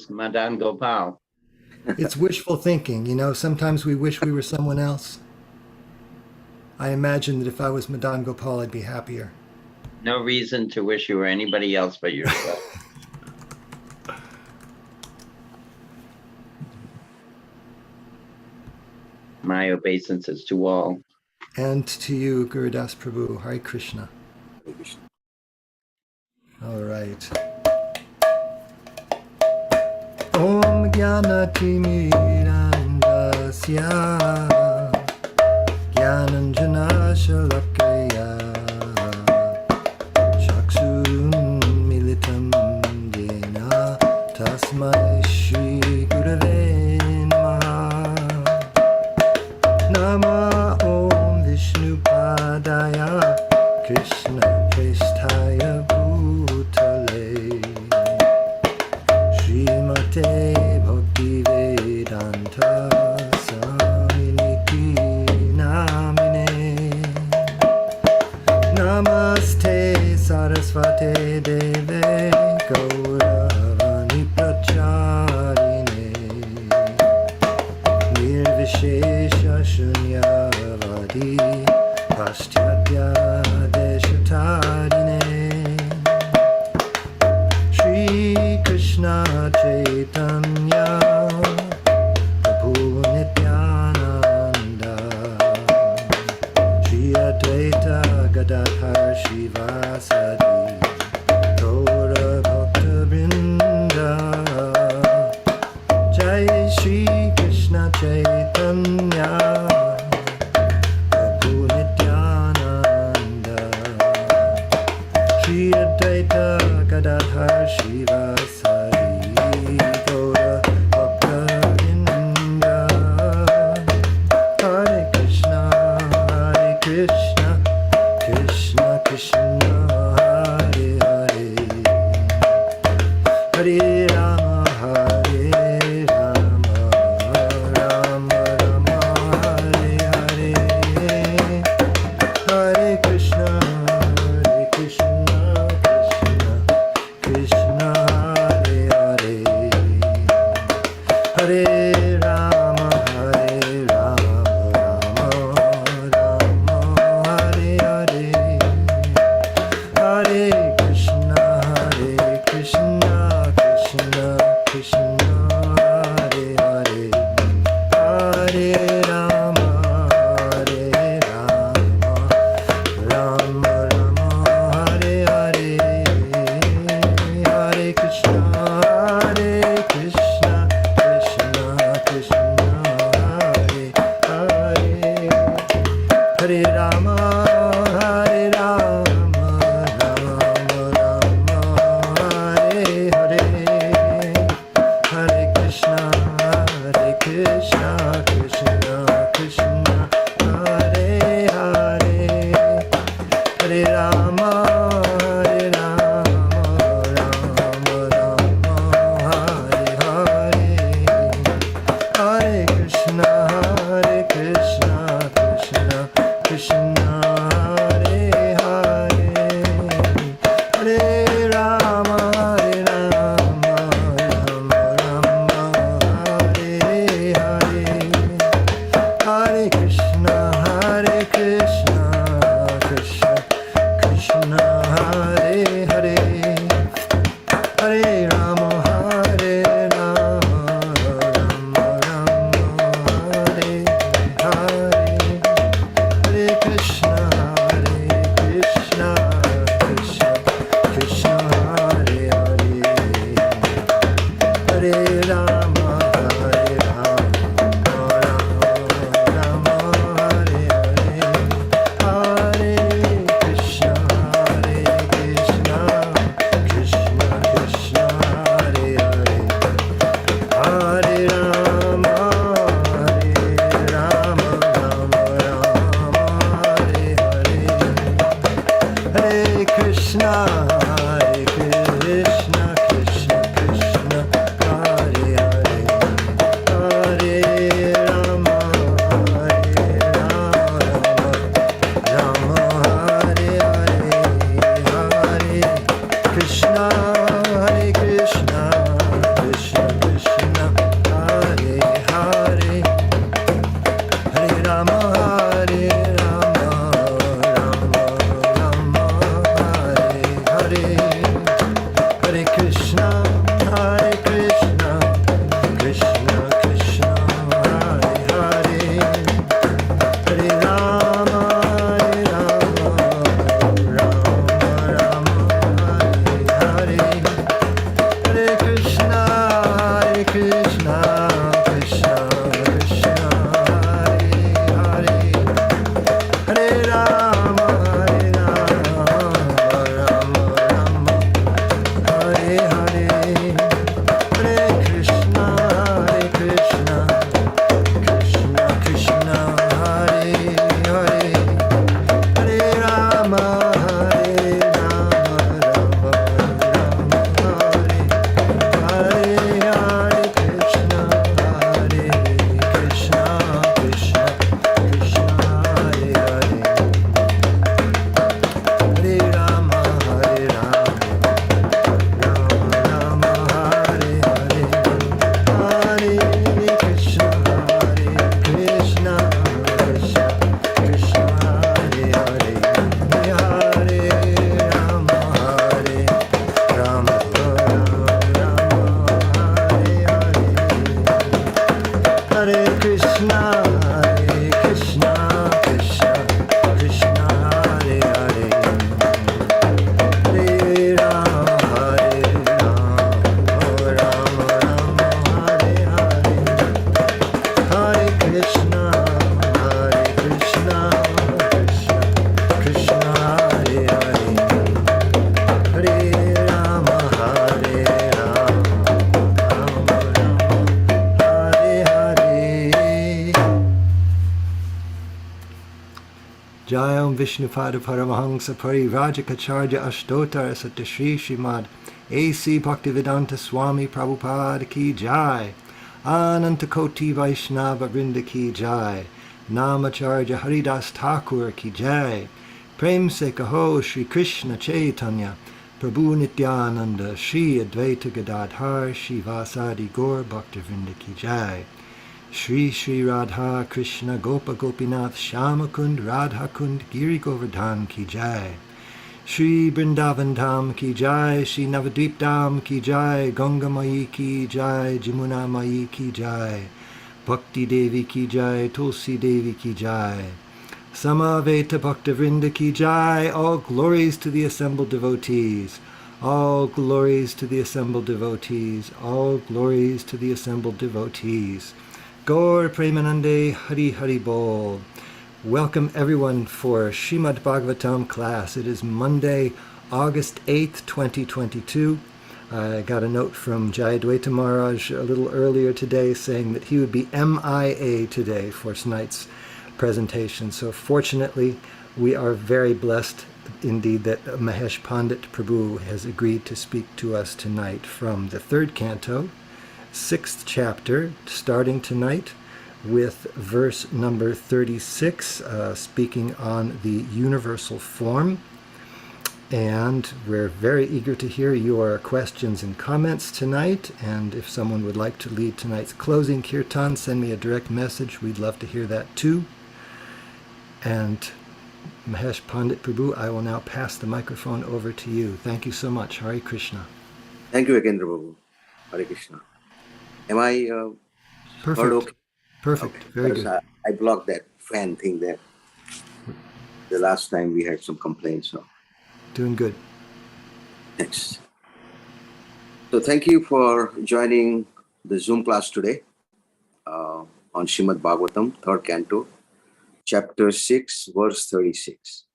was Madan Gopal. It's wishful thinking. You know, sometimes we wish we were someone else. I imagine that if I was Madan Gopal, I'd be happier. No reason to wish you were anybody else but yourself. My obeisances to all. And to you, Gurudas Prabhu. Hare Krishna. Hare Krishna. All right. Om Jnanatimirandasya Jnananjana Shalakaya Chakshurun Militam Yena Tasmai Shri Gurave Namaha Nama Om Vishnupadaya Krishna Prestaya Bhutale Srimate Bhaktivedanta Swaminiti Namine Namaste Saraswate Deve Gauravani Pracharine Nirvishesha Shunyavadi Paschatya Deshatarine Shri Krishna Chaitanya Prabhu Nityananda Shri Advaita Gadadhar Shivasadi Gaura Bhakta Vrinda Jai Shri Krishna Chaitanya Prabhu Nityananda Shri Advaita Gadadhar Shivasari Gaura Bhakta Vrinda Hare Krishna Krishna Krishna Hare Hare Hare Rama Hare Rama Rama Rama Hare Hare Hare Krishna Krishna Krishna Hare Hare Hare Rama Hare Rama Rama Rama Hare Hare Hare Krishna Krishna Krishna Hare Hare Hare Rama Rama Rama Hare Hare Hare Krishna Krishna Krishna Hare Hare Hare Rama Rama Rama Hare Hare Jayam Vishnupada Paramahansa Parivrajacharya Ashtotar Satya Shri Srimad A.C. Bhaktivedanta Swami Prabhupada Ki Jai. Anantakoti Vaishnava Vrinda Ki Jai. Namacharya Haridas Thakur Ki Jai. Prem Se Kaho Shri Krishna Chaitanya Prabhu Nityananda Shri Advaita Gadadhar Shri Vasadi Gaur Bhaktivinoda Ki Jai. Shri Shri Radha Krishna Gopa Gopinath Shyamakund Radha Kund Giri Govardhan Ki Jai. Shri Vrindavan Dham Ki Jai. Shri Navadvip Dham Ki Jai. Ganga Mai Ki Jai. Jamuna Mai Ki Jai. Bhakti Devi Ki Jai. Tulsi Devi Ki Jai. Samaveta Bhaktavrinda Ki Jai. All glories to the assembled devotees. All glories to the assembled devotees. All glories to the assembled devotees. Gaur Premanande Hari Hari Bol. Welcome everyone for Srimad Bhagavatam class. It is Monday, August 8th, 2022. I got a note from Jayādvaita Maharaj a little earlier today saying that he would be MIA today for tonight's presentation. So fortunately, we are very blessed indeed that Mahesh Pandit Prabhu has agreed to speak to us tonight from the third canto, 6th chapter, starting tonight with verse number 36, speaking on the universal form. And we're very eager to hear your questions and comments tonight. And if someone would like to lead tonight's closing kirtan, send me a direct message. We'd love to hear that too. And Mahesh Pandit Prabhu, I will now pass the microphone over to you. Thank you so much. Hare Krishna. Thank you, Ekendra Prabhu. Hare Krishna. Am I Perfect. heard okay? Perfect. Okay. Very Because good. I blocked that fan thing there. The last time we had some complaints. So Doing good. thanks. So thank you for joining the Zoom class today on Srimad Bhagavatam, third canto, chapter 6, verse 36.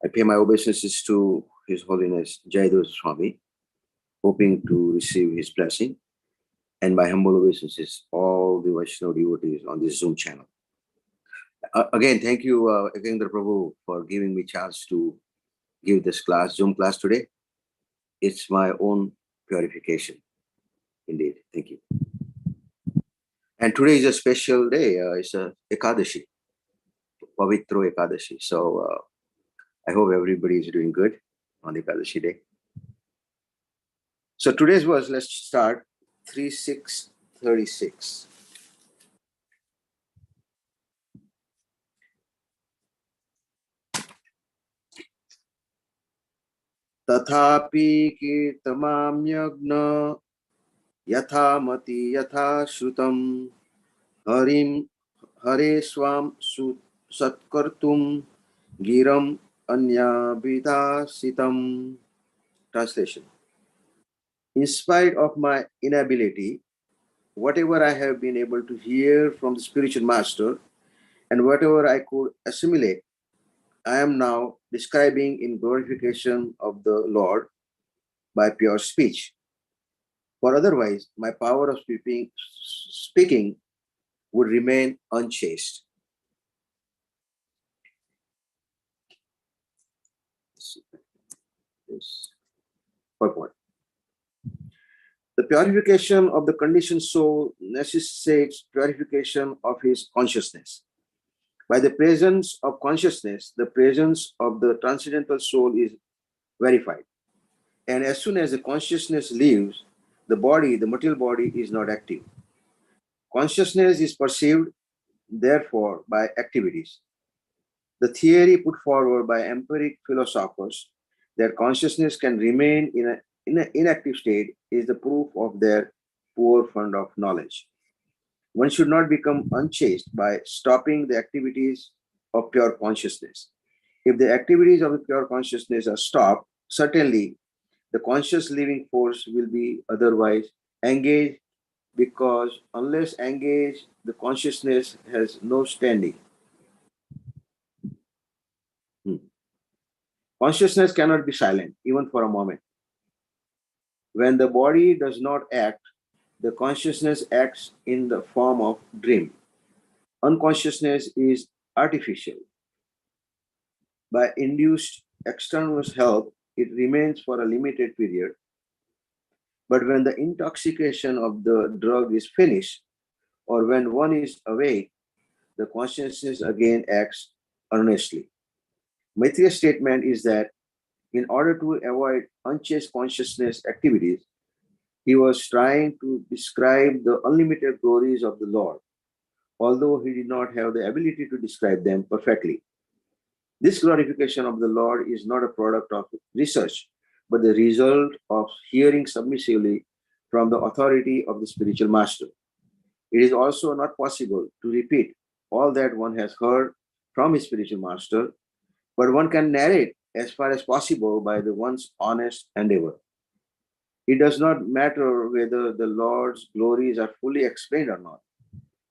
I pay my obeisances to His Holiness Jayādvaita Swami, hoping to receive his blessing, and my humble obeisances all the Vaishnava devotees on this Zoom channel. Again, thank you, Ekendra Prabhu, for giving me chance to give this class, Zoom class today. It's my own purification. Indeed. Thank you. And today is a special day. It's a Ekadashi, Pavitro Ekadashi. So I hope everybody is doing good on the Ekadashi day. So today's verse, let's start 3:6:36. Tathapi kirtamam yagna yatha mati yatha shrutam harim hare swam satkartum giram anyabhidasitam. Translation. In spite of my inability, whatever I have been able to hear from the spiritual master and whatever I could assimilate, I am now describing in glorification of the Lord by pure speech. For otherwise, my power of speaking would remain unchaste. Yes. Purport. The purification of the conditioned soul necessitates purification of his consciousness. By the presence of consciousness, the presence of the transcendental soul is verified. And as soon as the consciousness leaves, the body, the material body, is not active. Consciousness is perceived, therefore, by activities. The theory put forward by empiric philosophers that consciousness can remain in an inactive state is the proof of their poor fund of knowledge. One should not become unchaste by stopping the activities of pure consciousness. If the activities of the pure consciousness are stopped, certainly the conscious living force will be otherwise engaged, because unless engaged, the consciousness has no standing. Consciousness cannot be silent, even for a moment. When the body does not act, the consciousness acts in the form of dream. Unconsciousness is artificial. by induced external help, it remains for a limited period. But when the intoxication of the drug is finished, or when one is awake, the consciousness again acts earnestly. Maitreya's statement is that in order to avoid unchaste consciousness activities, he was trying to describe the unlimited glories of the Lord, although he did not have the ability to describe them perfectly. This glorification of the Lord is not a product of research, but the result of hearing submissively from the authority of the spiritual master. It is also not possible to repeat all that one has heard from his spiritual master, but one can narrate as far as possible by the one's honest endeavor. It does not matter whether the Lord's glories are fully explained or not.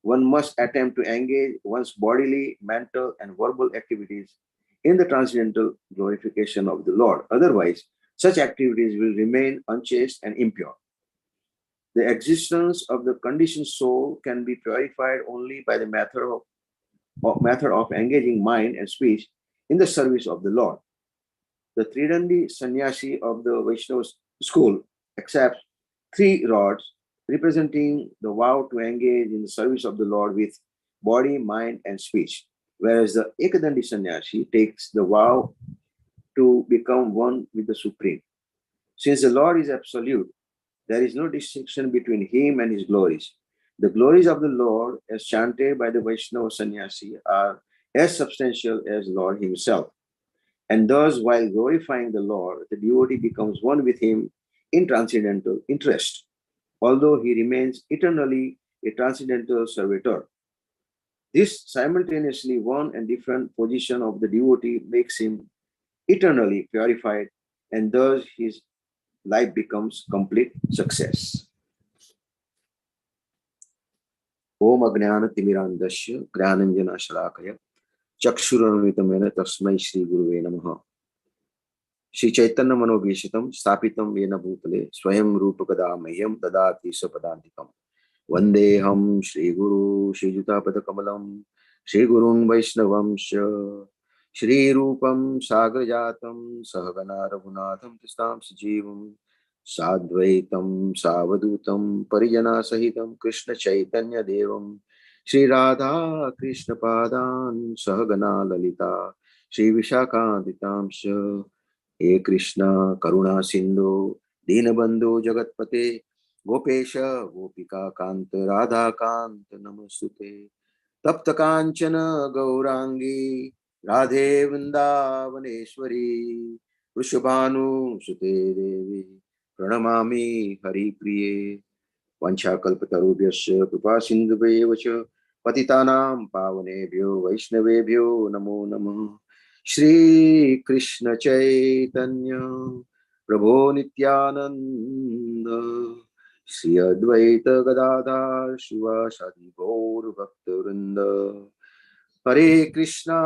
One must attempt to engage one's bodily, mental, and verbal activities in the transcendental glorification of the Lord. Otherwise, such activities will remain unchaste and impure. The existence of the conditioned soul can be purified only by the method of engaging mind and speech in the service of the Lord. The Tridandi sannyasi of the Vaishnava school accepts 3 rods representing the vow to engage in the service of the Lord with body, mind, and speech, whereas the Ekadandi sannyasi takes the vow to become one with the Supreme. Since the Lord is absolute, there is no distinction between him and his glories. The glories of the Lord, as chanted by the Vaishnava sannyasi, are as substantial as Lord himself. And thus, while glorifying the Lord, the devotee becomes one with him in transcendental interest, although he remains eternally a transcendental servitor. This simultaneously one and different position of the devotee makes him eternally purified, and thus his life becomes complete success. Om Ajnana Timirandasya Gyananjana Shalakaya Chakshuranitamena Tasmai Shri Guruve Namaha. Shri Chaitanya Manobhishitam Stapitam Vena Bhutale Swayam Rupakada Mayam Dadati Sapadantikam Vandeham Shri Guru Shri Jutapada Kamalam Shri Gurun Vaishnavam Shri Rupam Sagrajatam Sahagana Raghunatham Tistam Sajivam Sadvaitam Savadutam Parijana Sahitam Krishna Chaitanya Devam Shri Radha Krishna Padan Sahagana Lalita Shri Vishakhantitam He Krishna Karuna Sindhu Dinabandhu Jagatpate Gopesha Gopika Kanta Radha Kanta Namastute Tapta Kanchana Gaurangi Radhe Vrindavaneshwari Vrishabhanu Sute Devi Pranamami Hari Priye Vanchakalpatarubhyasya Kripa Sindhubhyevacha Patitanam Pavanebhyo Vaishnavebhyo Namo Namah Shri Krishna Chaitanya Prabhu Nityananda Shri Advaita Gadadhar Shivasadi Gaur Bhaktivinoda Hare Krishna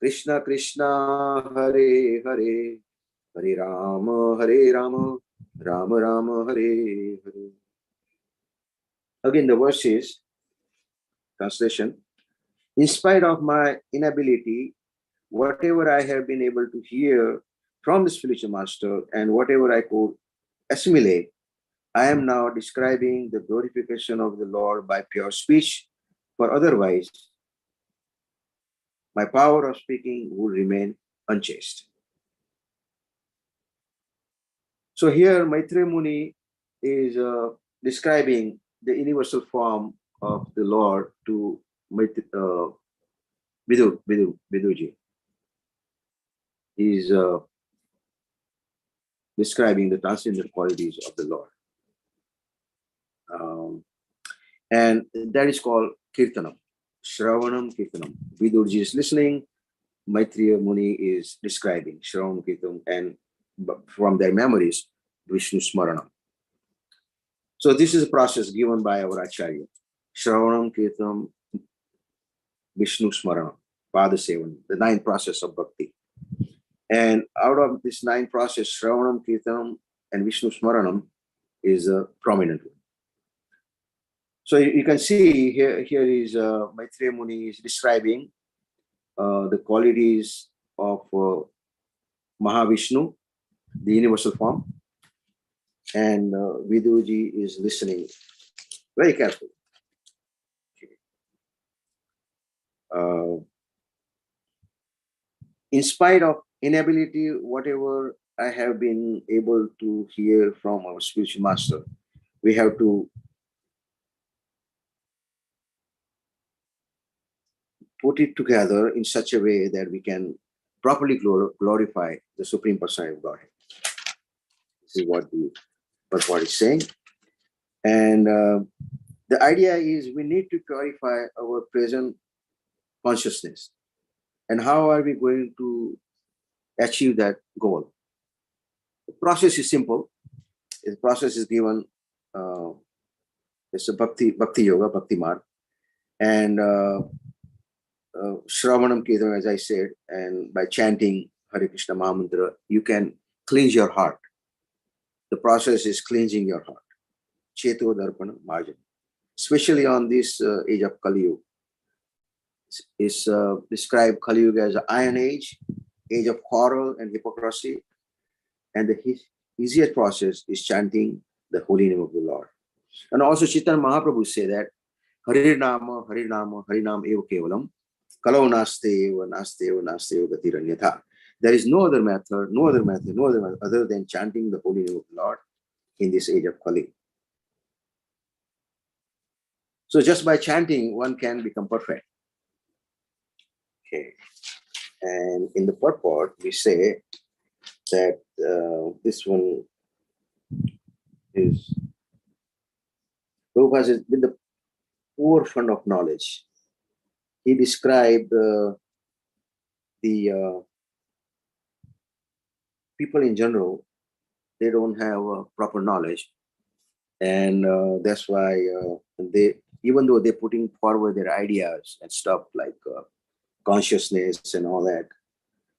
Krishna Krishna Hare Hare Hare Rama Rama Rama Hare Hare. Again the verse is, translation: in spite of my inability, whatever I have been able to hear from the spiritual master and whatever I could assimilate, I am now describing the glorification of the Lord by pure speech, for otherwise my power of speaking would remain unchaste. So here Maitreya Muni is describing the universal form of the Lord to Vidurji. He is describing the transcendental qualities of the Lord. And that is called Kirtanam, Shravanam Kirtanam. Vidurji is listening, Maitreya Muni is describing Shravanam Kirtanam, and from their memories, Vishnu Smaranam. So this is a process given by our Acharya. Shravanam Kirtanam, Vishnu Smaranam, Pada Sevan, the 9th process of bhakti. And out of this 9th process, Shravanam Kirtanam and Vishnu Smaranam is a prominent one. So you can see here is Maitreya Muni is describing the qualities of Mahavishnu, the universal form, and Viduji is listening very carefully. In spite of inability, whatever I have been able to hear from our spiritual master, we have to put it together in such a way that we can properly glorify the Supreme Personality of Godhead. This is what the purport is saying. And the idea is we need to purify our present consciousness. And how are we going to achieve that goal? The process is simple. The process is given, it's a bhakti yoga, bhakti marg. And Shravanam Kirtanam, as I said, and by chanting Hare Krishna Mahamantra, you can cleanse your heart. The process is cleansing your heart. Cheto Darpana Marjan. Especially on this age of Kali Yuga. Is described Kali Yuga as an iron age of quarrel and hypocrisy. And the easiest process is chanting the holy name of the Lord. And also Chaitanya Mahaprabhu say that Hari Nama, Hari Nama, Hari Nama Eva Kevalam, Kalau Naste Eva, Naste Eva, Naste Eva Gatiranyatha. There is no other method other than chanting the holy name of the Lord in this age of Kali. So just by chanting, one can become perfect. Okay. And in the purport, we say that this one is Prabhupada says, with the poor fund of knowledge. He described the people in general, they don't have proper knowledge. And that's why they, even though they're putting forward their ideas and stuff like consciousness and all that,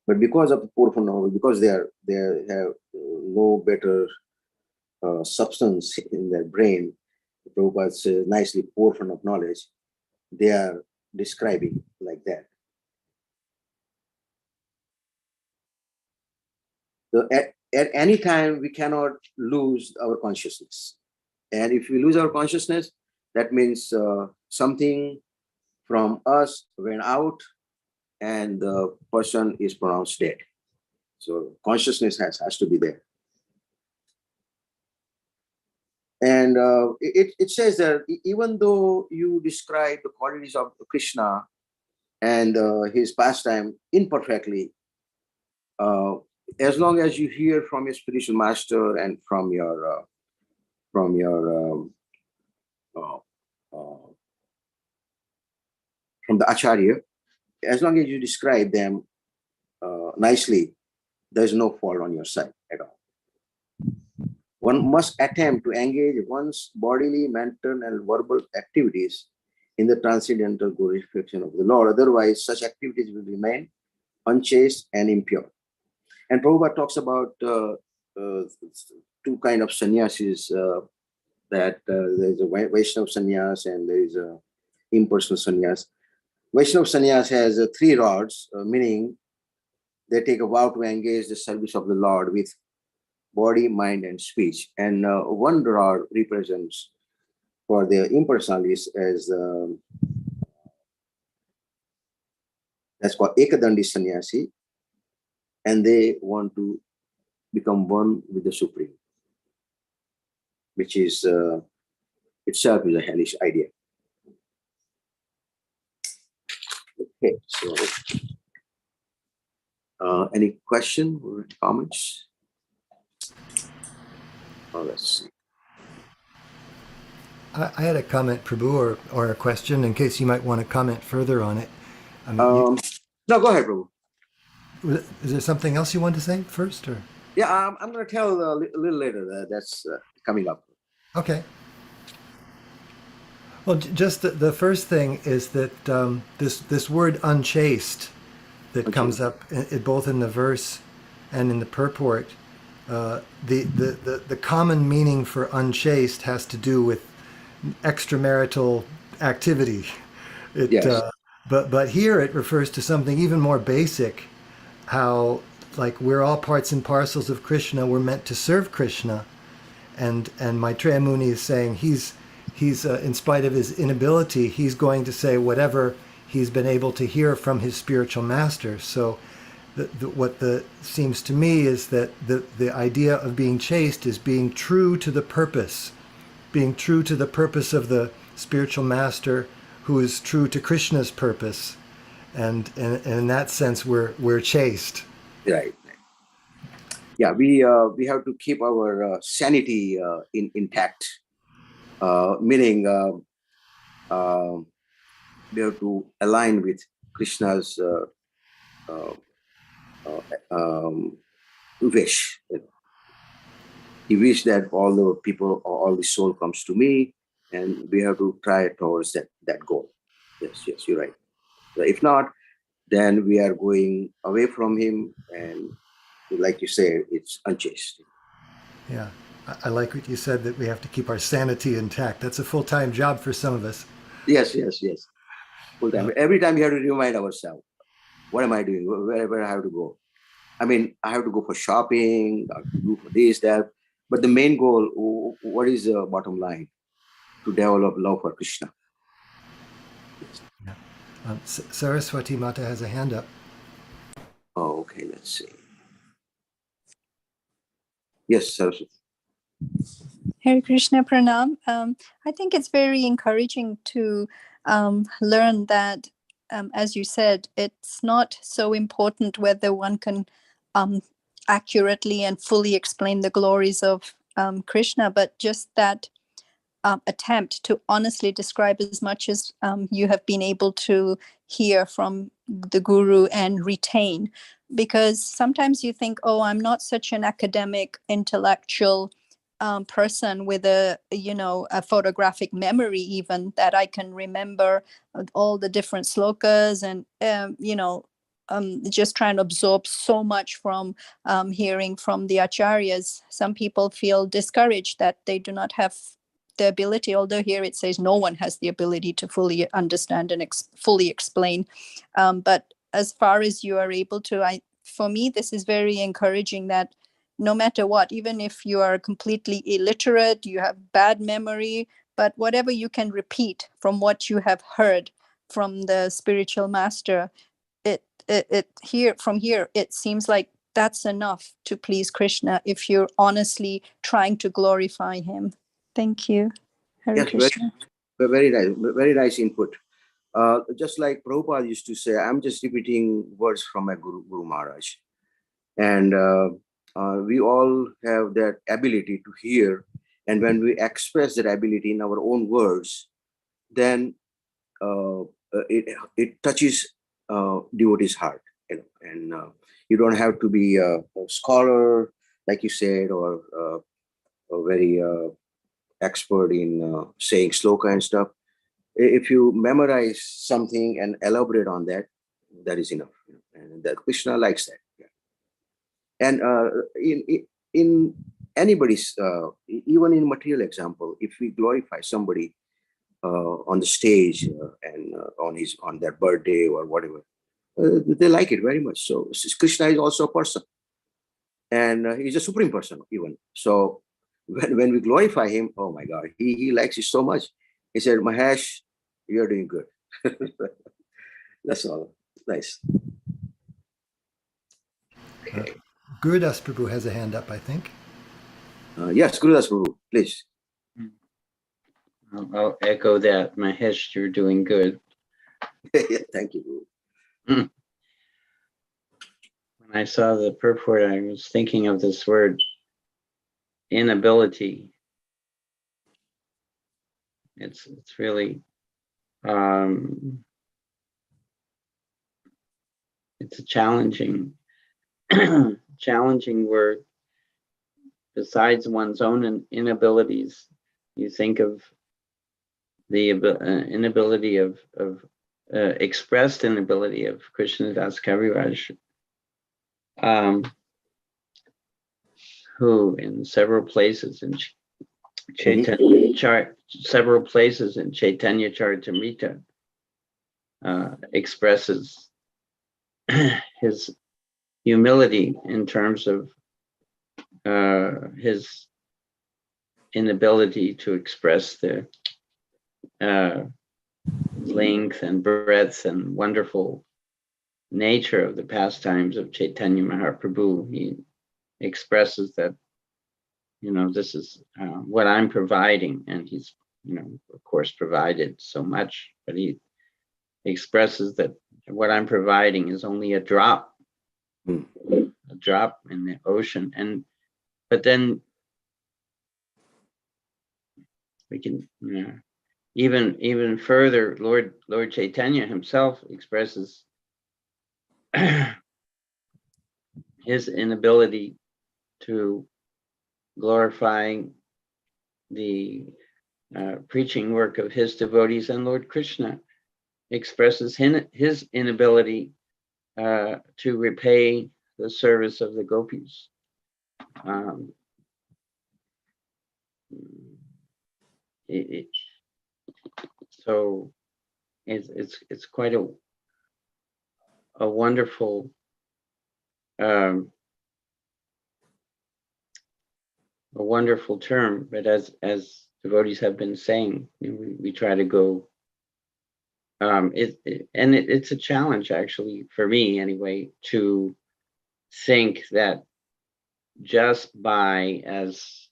but because of the poor fund of knowledge, because they have no better substance in their brain, Prabhupada says nicely, poor fund of knowledge, they are describing like that. So at any time, we cannot lose our consciousness. And if we lose our consciousness, that means something from us went out and the person is pronounced dead. So consciousness has to be there. And it says that even though you describe the qualities of Krishna and his pastime imperfectly, as long as you hear from your spiritual master and from the Acharya, as long as you describe them nicely, there's no fault on your side at all. One must attempt to engage one's bodily, mental, and verbal activities in the transcendental glorification of the Lord. Otherwise, such activities will remain unchaste and impure. And Prabhupada talks about two kinds of sannyasis, that there's a Vaishnava sannyas and there is a impersonal sannyas. Vaishnava sannyas has three rods, meaning they take a vow to engage the service of the Lord with body, mind, and speech. And one rod represents for the impersonalists as that's called Ekadandi Sannyasi, and they want to become one with the Supreme, which is itself is a hellish idea. Okay, so any question or comments? Oh, let's see. I had a comment, Prabhu, or a question in case you might want to comment further on it. No, go ahead, Prabhu. Is there something else you want to say first, or? Yeah, I'm going to tell a little later. That's coming up. Okay. Well, just the first thing is that this word unchaste that comes up both in the verse and in the purport, the common meaning for unchaste has to do with extramarital activity. Yes. But here it refers to something even more basic, how like we're all parts and parcels of Krishna, we're meant to serve Krishna. And Maitreya Muni is saying he's in spite of his inability, he's going to say whatever he's been able to hear from his spiritual master. So what seems to me is that the idea of being chaste is being true to the purpose, being true to the purpose of the spiritual master, who is true to Krishna's purpose, and in that sense we're chaste. Right. Yeah, we have to keep our sanity intact, meaning we have to align with Krishna's wish. He wished that all the people, all the soul comes to me, and we have to try towards that goal. Yes, you're right. If not, then we are going away from him, and like you say, it's unchaste. Yeah, I like what you said, that we have to keep our sanity intact. That's a full-time job for some of us. Yes. Full time. Every time we have to remind ourselves, what am I doing? Where I have to go? I mean, I have to go for shopping, I have to do for this, that. But the main goal, what is the bottom line? To develop love for Krishna. Yeah. Saraswati Mata has a hand up. Oh, okay, let's see. Yes, Saraswati. Hare Krishna Pranam. I think it's very encouraging to learn that, as you said, it's not so important whether one can accurately and fully explain the glories of Krishna, but just that attempt to honestly describe as much as you have been able to hear from the Guru and retain. Because sometimes you think, oh, I'm not such an academic, intellectual person with a photographic memory, even, that I can remember all the different slokas and just trying to absorb so much from hearing from the acharyas. Some people feel discouraged that they do not have the ability, although here it says no one has the ability to fully understand and fully explain. But as far as you are able to, for me, this is very encouraging, that no matter what, even if you are completely illiterate, you have bad memory, but whatever you can repeat from what you have heard from the spiritual master, from here, it seems like that's enough to please Krishna if you're honestly trying to glorify him. Thank you. Hare Yes, Krishna. very nice input. Just like Prabhupada used to say, I'm just repeating words from my Guru Maharaj. And we all have that ability to hear. And when we express that ability in our own words, then it touches devotee's heart. And you don't have to be a scholar, like you said, or a very expert in saying sloka and stuff. If you memorize something and elaborate on that, that is enough. And that Krishna likes that. Yeah. And in anybody's, even in material example, if we glorify somebody on the stage and on their birthday or whatever, they like it very much. So Krishna is also a person, and he's a supreme person even. So when we glorify him, oh my God, he likes it so much. He said, Mahesh, you're doing good. That's all. Nice. Okay. Gurudas Prabhu has a hand up, I think. Yes, Gurudas Prabhu, please. I'll echo that. Mahesh, you're doing good. Thank you, Guru. When I saw the purport, I was thinking of this word, inability. It's really it's a challenging word. Besides one's own inabilities, you think of the inability of expressed inability of Krishnadas Kaviraj, who in several places in Chaitanya Charitamrita expresses his humility in terms of his inability to express the length and breadth and wonderful nature of the pastimes of Chaitanya Mahaprabhu. He expresses that, this is what I'm providing, and he's, of course, provided so much, but he expresses that what I'm providing is only a drop in the ocean. But then we can even further, Lord Chaitanya himself expresses his inability to glorify the preaching work of his devotees, and Lord Krishna expresses his inability to repay the service of the gopis. So it's quite a wonderful a wonderful term, but as devotees have been saying, we try to go. It's a challenge, actually, for me anyway, to think that just by, as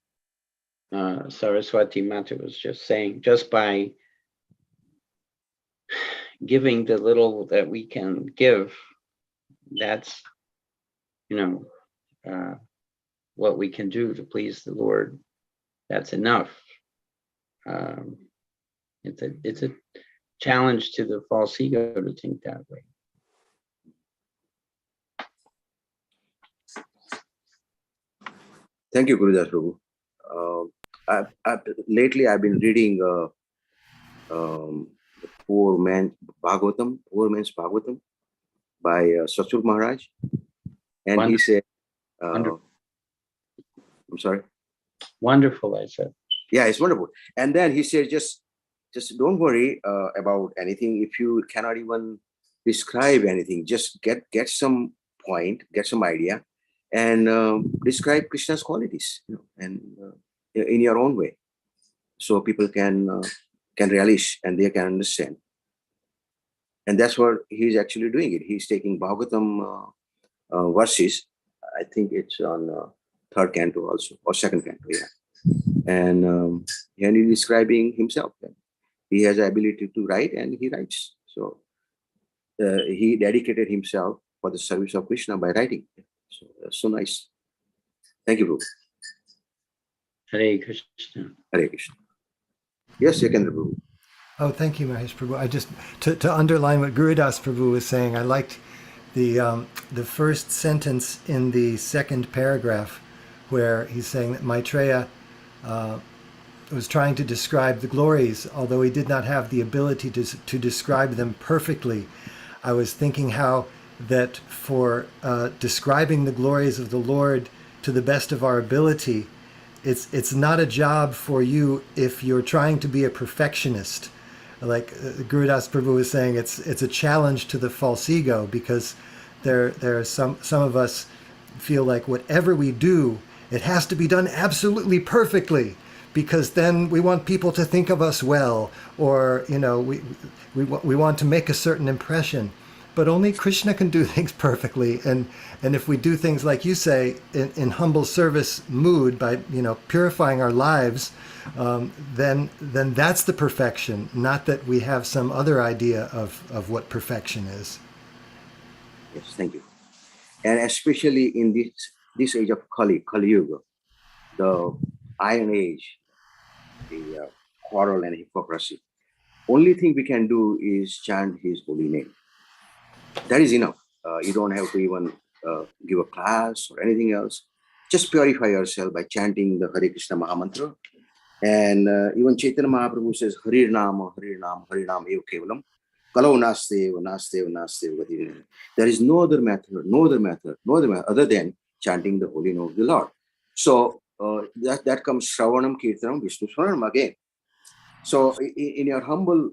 Saraswati Mata was just saying, just by giving the little that we can give, that's what we can do to please the Lord. That's enough. It's a challenge to the false ego to think that way. Thank you, Gurudas Prabhu. Lately, I've been reading Poor Man's Bhagavatam by Satsur Maharaj. And Wonderful. He said, Wonderful. I'm sorry? Wonderful, I said. Yeah, it's wonderful. And then he said, just don't worry about anything. If you cannot even describe anything, just get some point, get some idea, and describe Krishna's qualities, and in your own way, so people can relish and they can understand. And that's what he's actually doing it. He's taking Bhagavatam verses. I think it's on third canto also, or second canto, yeah. And he's describing himself. He has the ability to write, and he writes. So he dedicated himself for the service of Krishna by writing. So that's so nice. Thank you, Prabhu. Hare Krishna. Hare Krishna. Yes, Yekendra Prabhu. Oh, thank you, Mahesh Prabhu. I just, to underline what Gurudas Prabhu was saying, I liked the first sentence in the second paragraph, where he's saying that Maitreya was trying to describe the glories, although he did not have the ability to describe them perfectly. I was thinking how that for describing the glories of the Lord to the best of our ability, it's not a job for you if you're trying to be a perfectionist. Like Gurudas Prabhu was saying, it's a challenge to the false ego, because there are some of us feel like whatever we do, it has to be done absolutely perfectly, because then we want people to think of us well, or we want to make a certain impression. But only Krishna can do things perfectly, and if we do things like you say in humble service mood, by purifying our lives, then that's the perfection. Not that we have some other idea of what perfection is. Yes, thank you. And especially in this age of Kali Yuga, the Iron Age, the quarrel and hypocrisy, only thing we can do is chant His holy name. That is enough. You don't have to even give a class or anything else. Just purify yourself by chanting the Hare Krishna Mahamantra. And even Chaitanya Mahaprabhu says, Harir Nama, Harir Nama, Harir Nama Eva Kevalam. Kalau naste, naste, naste. There is no other method other than chanting the holy name of the Lord. So that comes Shravanam, Kirtanam, Vishnu Swaranam again. So in your humble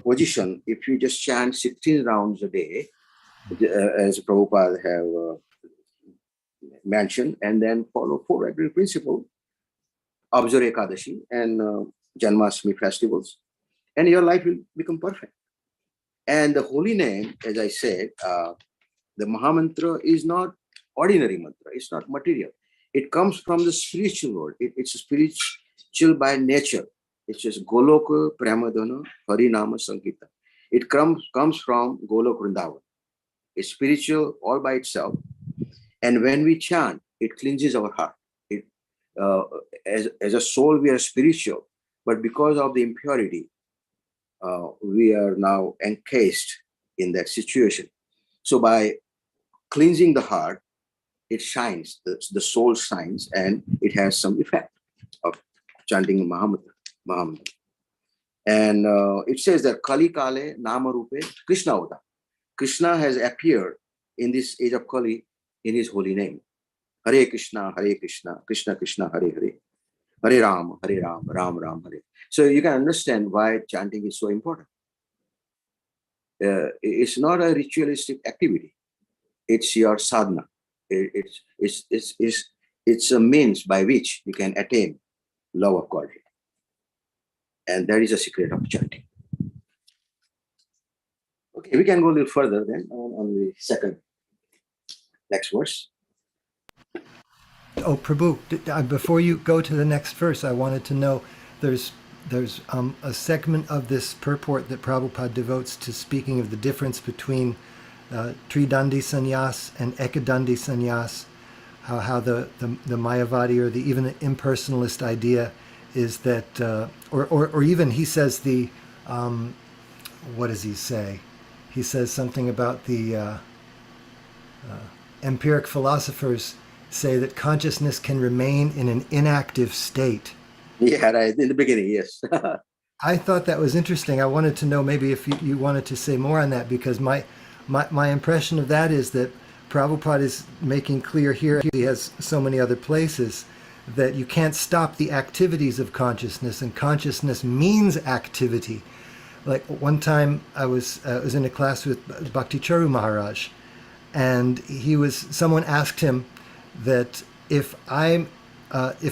position, if you just chant 16 rounds a day, as Prabhupada have mentioned, and then follow 4 regular principles, observe Ekadashi and Janmashtami festivals, and your life will become perfect. And the holy name, as I said, the Mahamantra is not ordinary mantra. It's not material. It comes from the spiritual world. It's spiritual by nature. It's just Goloka Pramadana Harinama Sankita. It comes from Golok Vrindavan. It's spiritual all by itself. And when we chant, it cleanses our heart. As a soul, we are spiritual, but because of the impurity, we are now encased in that situation. So by cleansing the heart, it shines, the soul shines, and it has some effect of chanting Mahamantra. And it says that Kali Kale Nama Rupe Krishna Avata. Krishna has appeared in this age of Kali in his holy name. Hare Krishna, Krishna Krishna, Hare Hare. Hare Ram, Ram Ram, Hare. So you can understand why chanting is so important. It's not a ritualistic activity. It's your sadhana. It's a means by which you can attain love of God. And that is a secret of chanting. Okay, we can go a little further then on the next verse. Oh, Prabhu, before you go to the next verse, I wanted to know, there's a segment of this purport that Prabhupada devotes to speaking of the difference between Tridandi Sannyas and Ekadandi Sannyas, how the Mayavadi or even the impersonalist idea is that, or even he says what does he say? He says something about the empiric philosophers say that consciousness can remain in an inactive state. Yeah, right. In the beginning, yes. I thought that was interesting. I wanted to know maybe if you wanted to say more on that, because my impression of that is that Prabhupada is making clear here, he has so many other places, that you can't stop the activities of consciousness, and consciousness means activity. Like one time I was in a class with Bhakti Charu Maharaj, and someone asked him that if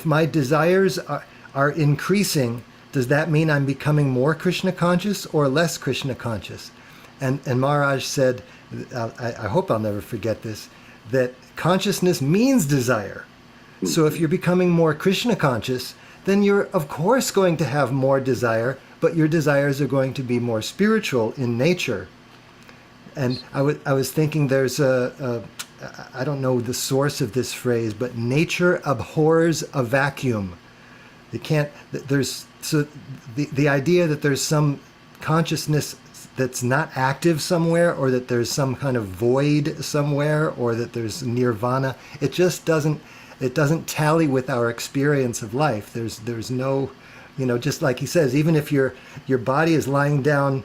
my desires are increasing, does that mean I'm becoming more Krishna conscious or less Krishna conscious? And Maharaj said, I hope I'll never forget this, that consciousness means desire. So if you're becoming more Krishna conscious, then you're of course going to have more desire, but your desires are going to be more spiritual in nature. And I was thinking there's I don't know the source of this phrase, but nature abhors a vacuum. The idea that there's some consciousness that's not active somewhere, or that there's some kind of void somewhere, or that there's nirvana, it just doesn't tally with our experience of life. There's no, just like he says, even if your body is lying down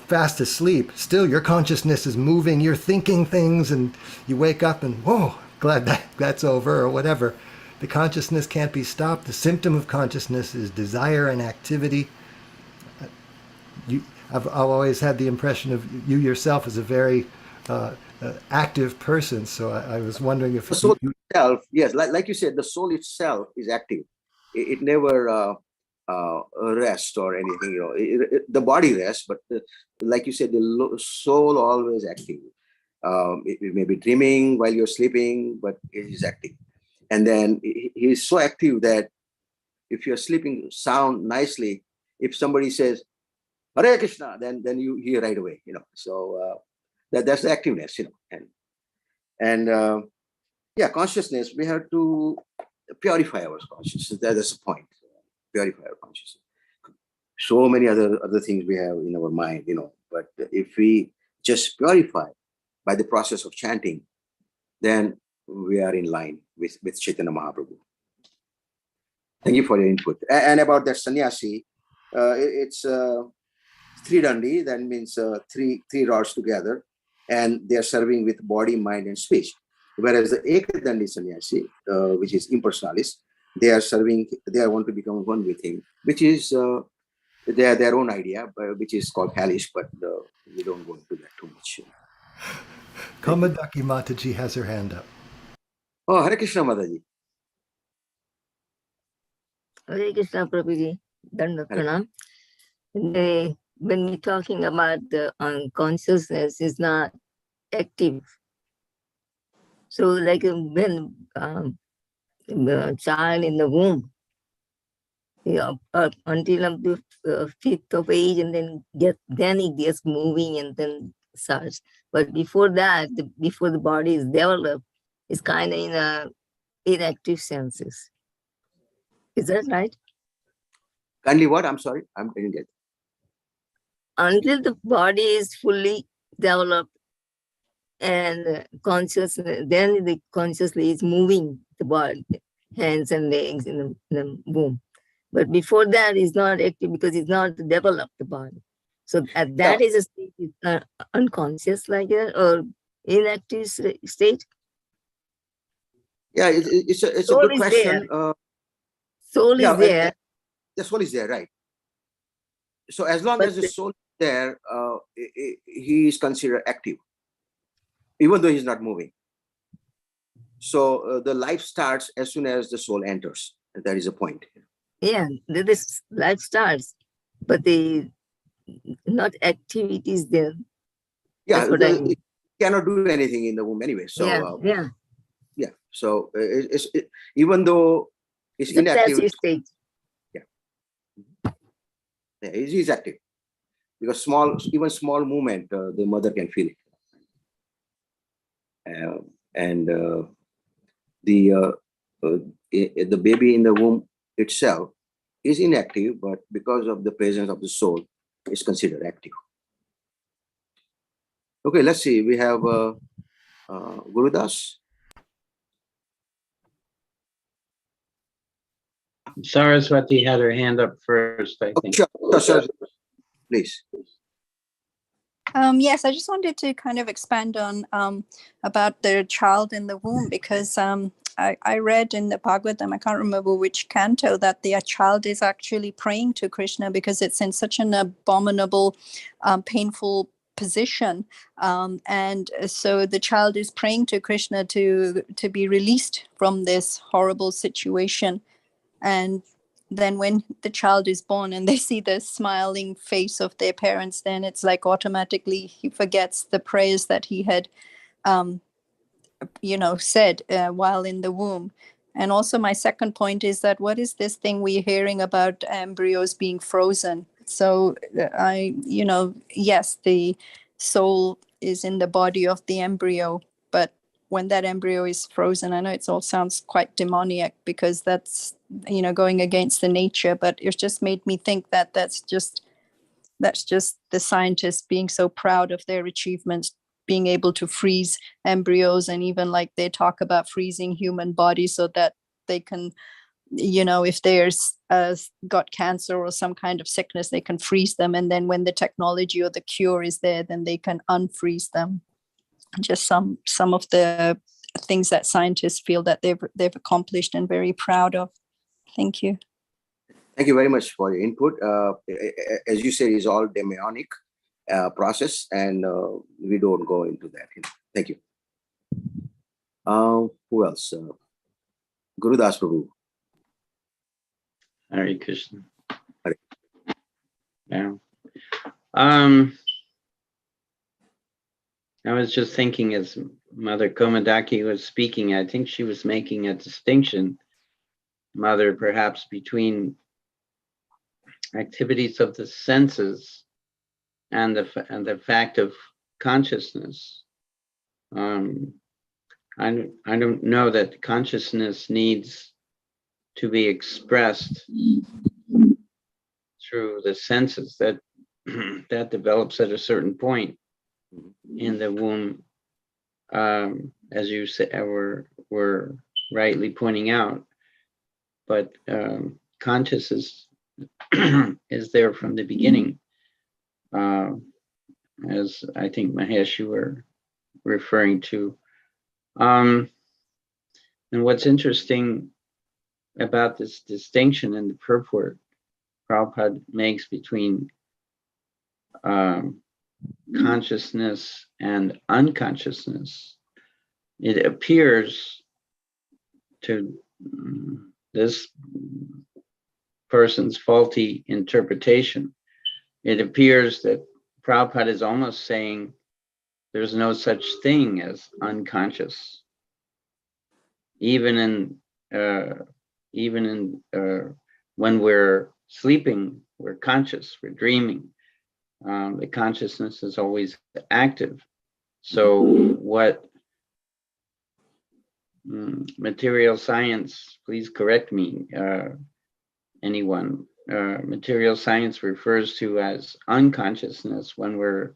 fast asleep, still your consciousness is moving, you're thinking things, and you wake up and, whoa, glad that's over, or whatever. The consciousness can't be stopped. The symptom of consciousness is desire and activity. I've always had the impression of you yourself as a very active person, so I was wondering if the soul itself, yes, like you said, the soul itself is active. It never rest or anything. The body rests, but like you said, the soul always active. It may be dreaming while you're sleeping, but it is active. And then he is so active that if you're sleeping sound nicely, if somebody says Hare Krishna, then you hear right away. So that's the activeness. And consciousness, we have to purify our consciousness. That's the point. Purify our consciousness. So many other things we have in our mind, but if we just purify by the process of chanting, then we are in line with Chaitanya Mahaprabhu. Thank you for your input. And about that sannyasi, it's Tridandi, that means three rods together, and they are serving with body, mind, and speech. Whereas the Ekadandi sannyasi, which is impersonalist, they want to become one with him, which is They have their own idea, which is called hellish, but we don't go into that too much. Komadaki Mataji has her hand up. Oh, Hare Krishna, Mataji. Hare Krishna, Prabhuji. Danda Hare. Pranam. When we're talking about the unconsciousness is not active. So like when the child in the womb, until up to fifth of age, and then it gets moving and then starts. But before that, before the body is developed, it's kind of in a inactive senses. Is that right? Kindly what? I'm sorry, I didn't get it. Until the body is fully developed and consciousness, then the consciously is moving the body, hands and legs in the womb. But before that, is not active because it's not developed the body. So that is a state, unconscious like that, or inactive state. Yeah, it's a good question. Soul is there. The soul is there, right? So as long as the soul is there, he is considered active, even though he's not moving. So the life starts as soon as the soul enters. That is a point. Yeah, this life starts, but the not activities there. Yeah, it cannot do anything in the womb anyway. So yeah. So even though it's inactive, state. Yeah, it is active because even small movement, the mother can feel it, and the baby in the womb itself is inactive, but because of the presence of the soul, is considered active. Okay, let's see. We have Gurudas. Saraswati had her hand up first, I think. Sure. Please. Yes, I just wanted to kind of expand on about the child in the womb, because I read in the Bhagavatam, I can't remember which canto, that the child is actually praying to Krishna because it's in such an abominable, painful position. And so the child is praying to Krishna to be released from this horrible situation. And then when the child is born and they see the smiling face of their parents, then it's like automatically he forgets the prayers that he had said while in the womb. And also my second point is that what is this thing we're hearing about embryos being frozen? So yes, the soul is in the body of the embryo, but when that embryo is frozen, I know it all sounds quite demoniac because that's going against the nature, but it just made me think that that's just the scientists being so proud of their achievements, being able to freeze embryos, and even like they talk about freezing human bodies so that they can, if there's got cancer or some kind of sickness, they can freeze them, and then when the technology or the cure is there, then they can unfreeze them. Just some of the things that scientists feel that they've accomplished and very proud of. Thank you. Thank you very much for your input. As you said, it's all demonic process, and we don't go into that. Thank you. Who else? Gurudas Prabhu. Hare Krishna. Hare. Yeah. I was just thinking as Mother Komadaki was speaking, I think she was making a distinction, Mother, perhaps between activities of the senses and the fact of consciousness. I don't know that consciousness needs to be expressed through the senses. That develops at a certain point in the womb, as you said, were rightly pointing out. But consciousness is there from the beginning, as I think Mahesh you were referring to. And what's interesting about this distinction in the purport Prabhupada makes between consciousness and unconsciousness, it appears to this person's faulty interpretation, it appears that Prabhupada is almost saying there's no such thing as unconscious. Even in when we're sleeping, we're conscious, we're dreaming. The consciousness is always active. So what material science, please correct me, anyone, material science refers to as unconsciousness when we're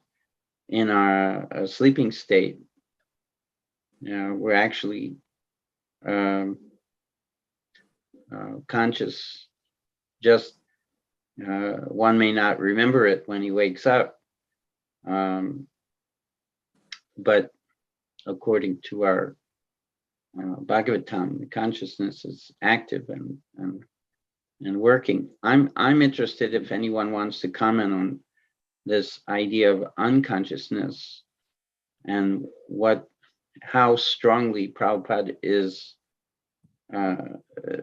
in a sleeping state. We're actually conscious, just one may not remember it when he wakes up, but according to our Bhagavatam, the consciousness is active and working. I'm interested if anyone wants to comment on this idea of unconsciousness and how strongly Prabhupada is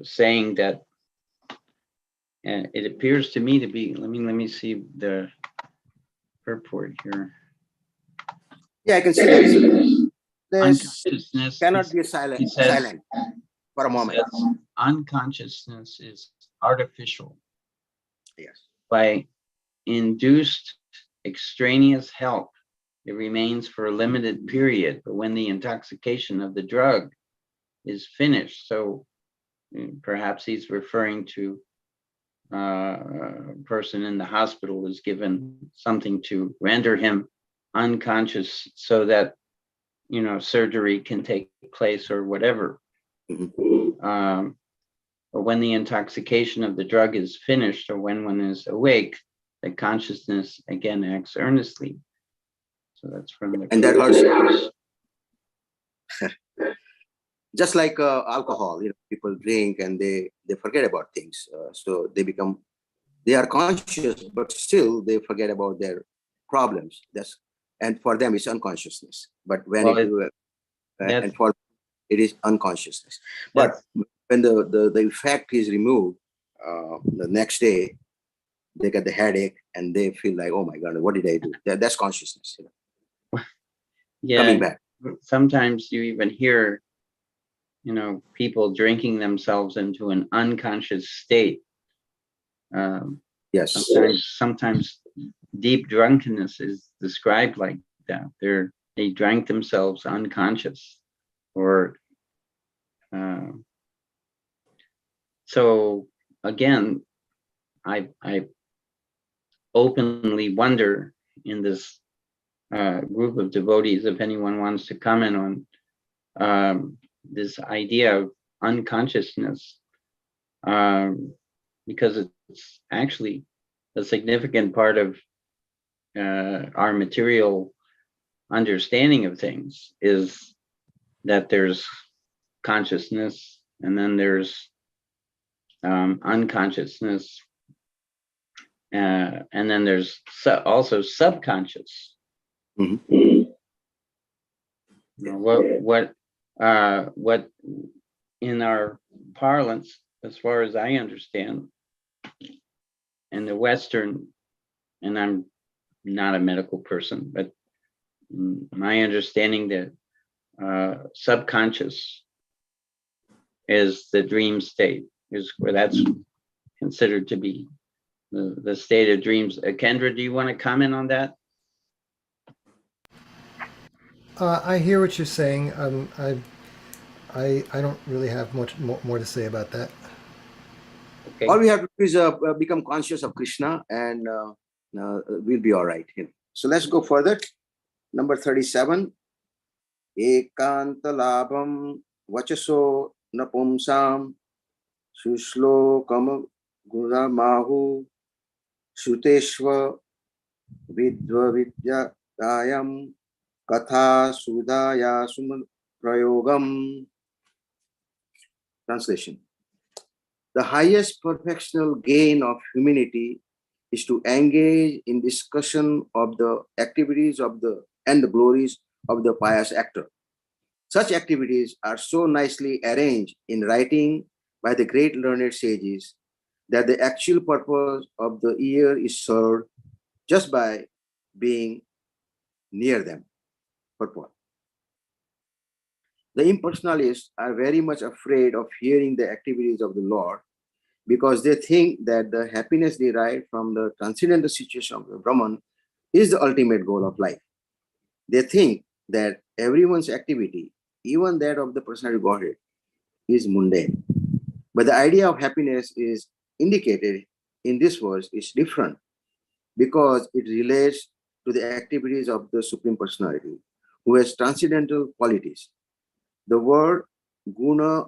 saying that. And it appears to me to be, let me see the purport here. Yeah, I can see that. This Unconsciousness cannot be silent for a moment. Unconsciousness is artificial. Yes. By induced extraneous help, it remains for a limited period, but when the intoxication of the drug is finished, so perhaps he's referring to a person in the hospital is given something to render him unconscious so that, surgery can take place or whatever. Or when the intoxication of the drug is finished, or when one is awake, the consciousness again acts earnestly. So that's from the. And that hurts. Just like alcohol, people drink and they forget about things. So they are conscious, but still they forget about their problems. And for them it's unconsciousness. But when and for it is unconsciousness. But when the effect is removed, the next day they get the headache and they feel like, oh my God, what did I do? That's consciousness. Coming back. Sometimes you even hear people drinking themselves into an unconscious state. Yes. Sometimes deep drunkenness is described like that. They drank themselves unconscious, or so again, I openly wonder in this group of devotees if anyone wants to comment on this idea of unconsciousness, because it's actually a significant part of our material understanding of things, is that there's consciousness and then there's unconsciousness, and then there's also subconscious. What in our parlance, as far as I understand, in the Western, and I'm not a medical person, but my understanding that subconscious is the dream state, is where that's considered to be the state of dreams. Kendra, do you want to comment on that? I hear what you're saying. I don't really have much more to say about that. Okay. All we have to do is become conscious of Krishna, and we'll be all right. So let's go further. Number 37. Ekanta labham vachaso napumsam sushlokam guramahu suteshva vidva vidyayam katha sudaya sum prayogam. Translation. The highest perfectional gain of humanity is to engage in discussion of the activities of the glories of the pious actor. Such activities are so nicely arranged in writing by the great learned sages that the actual purpose of the ear is served just by being near them. Purport. The impersonalists are very much afraid of hearing the activities of the Lord because they think that the happiness derived from the transcendental situation of the Brahman is the ultimate goal of life. They think that everyone's activity, even that of the personality Godhead, is mundane. But the idea of happiness is indicated in this verse is different because it relates to the activities of the Supreme Personality, who has transcendental qualities. The word guna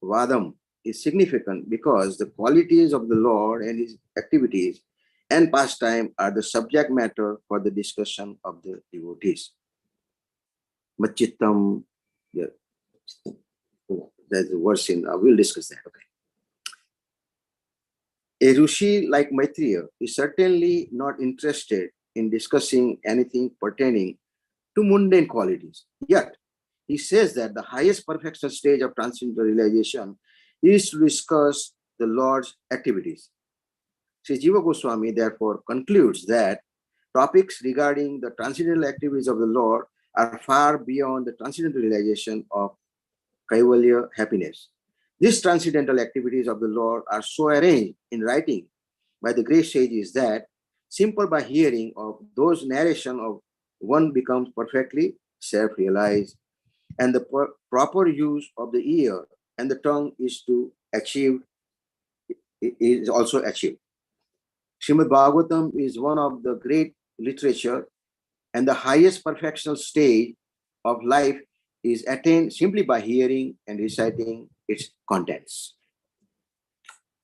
vadam is significant because the qualities of the Lord and his activities and pastime are the subject matter for the discussion of the devotees. Machittam, yeah, there's a verse in, we'll discuss that. Okay. A Rishi like Maitreya is certainly not interested in discussing anything pertaining to mundane qualities. Yet, he says that the highest perfection stage of transcendental realization is to discuss the Lord's activities. Sri Jiva Goswami therefore concludes that topics regarding the transcendental activities of the Lord are far beyond the transcendental realization of Kaivalya happiness. These transcendental activities of the Lord are so arranged in writing by the great sages that simple by hearing of those narration of one becomes perfectly self-realized, and the proper use of the ear and the tongue is also achieved. Srimad Bhagavatam is one of the great literature, and the highest perfectional stage of life is attained simply by hearing and reciting its contents.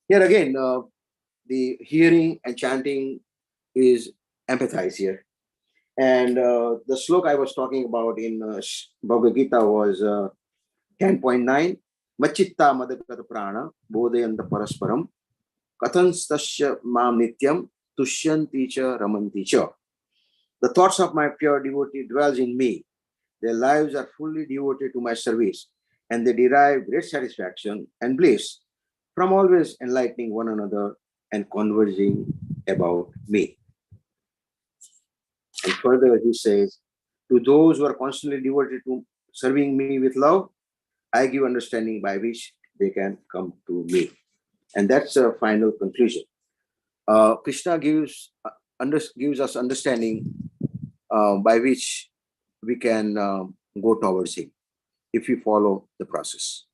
Here again, the hearing and chanting is empathized here. And the sloka I was talking about in Bhagavad Gita was 10.9. Machitta madagata prana bodhayanta parasparam katanstasya mam nityam tushyanti cha ramanti cha. The thoughts of my pure devotee dwells in me. Their lives are fully devoted to my service, and they derive great satisfaction and bliss from always enlightening one another and conversing about me. And further, he says, to those who are constantly devoted to serving me with love, I give understanding by which they can come to me. And that's a final conclusion. Krishna gives us understanding by which we can go towards him if we follow the process.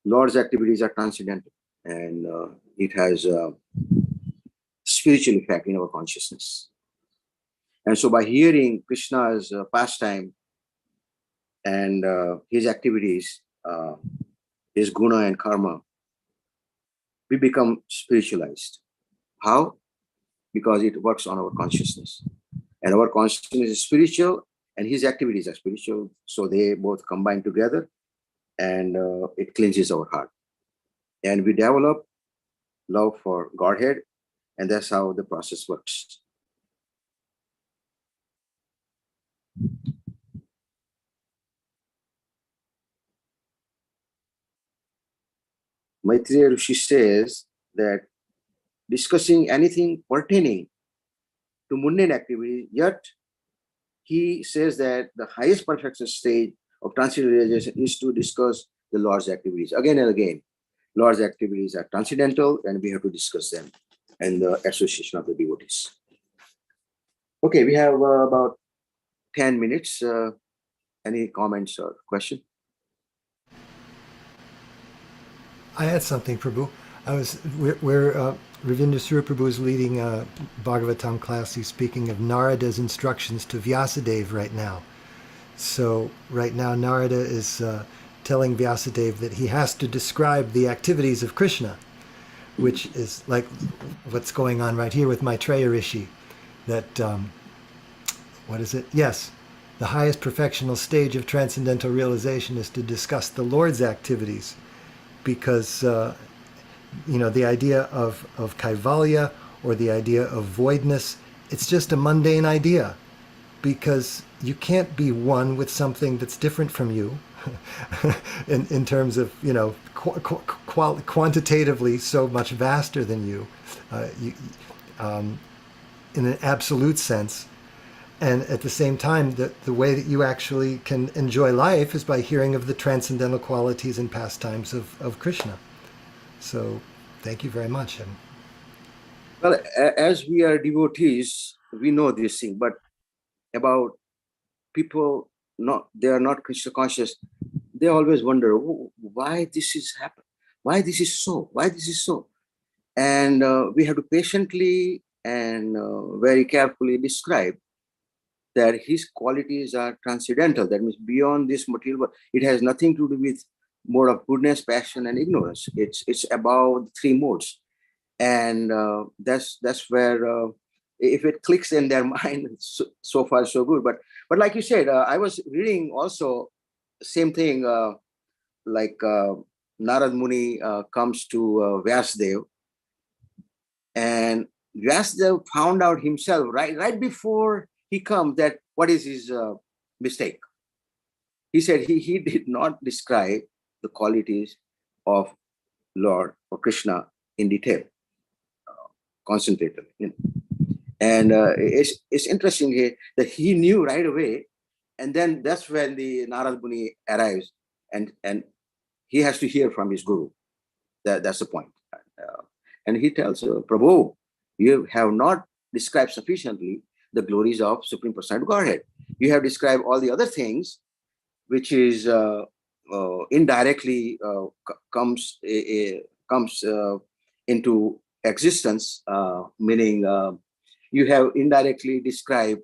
Lord's activities are transcendental, and it has a spiritual effect in our consciousness. And so by hearing Krishna's pastime and his activities, his guna and karma, we become spiritualized. How? Because it works on our consciousness. And our consciousness is spiritual and his activities are spiritual. So they both combine together, and it cleanses our heart. And we develop love for Godhead, and that's how the process works. Maitreya Rishi says that discussing anything pertaining to mundane activity, yet he says that the highest perfection stage of transcendental realization is to discuss the Lord's activities. Again and again, Lord's activities are transcendental, and we have to discuss them in the association of the devotees. Okay, we have about 10 minutes. Any comments or question? I had something, Prabhu. We're Ravindra Sura Prabhu is leading a Bhagavatam class. He's speaking of Narada's instructions to Vyasadeva right now. So right now Narada is telling Vyasadeva that he has to describe the activities of Krishna, which is like what's going on right here with Maitreya Rishi. That, what is it? Yes, the highest perfectional stage of transcendental realization is to discuss the Lord's activities, because the idea of kaivalya, or the idea of voidness, it's just a mundane idea, because you can't be one with something that's different from you in terms of, quantitatively so much vaster than you, in an absolute sense. And at the same time, the way that you actually can enjoy life is by hearing of the transcendental qualities and pastimes of Krishna. So thank you very much. Well, as we are devotees, we know this thing, but about people, they are not Krishna conscious, they always wonder, why this is happening, why this is so. And we have to patiently and very carefully describe that his qualities are transcendental. That means beyond this material world. It has nothing to do with mode of goodness, passion, and ignorance. It's about the three modes, and that's where if it clicks in their mind, so far so good. But like you said, I was reading also same thing. Like Narad Muni comes to Vyasdev, and Vyasdev found out himself right before he comes that what is his mistake. He said he did not describe the qualities of Lord or Krishna in detail, concentrated. And it's interesting here that he knew right away, and then that's when the Narad Muni arrives, and he has to hear from his guru. That's the point. And he tells Prabhu, you have not described sufficiently the glories of Supreme Personality Godhead. You have described all the other things, which is indirectly comes into existence, meaning you have indirectly described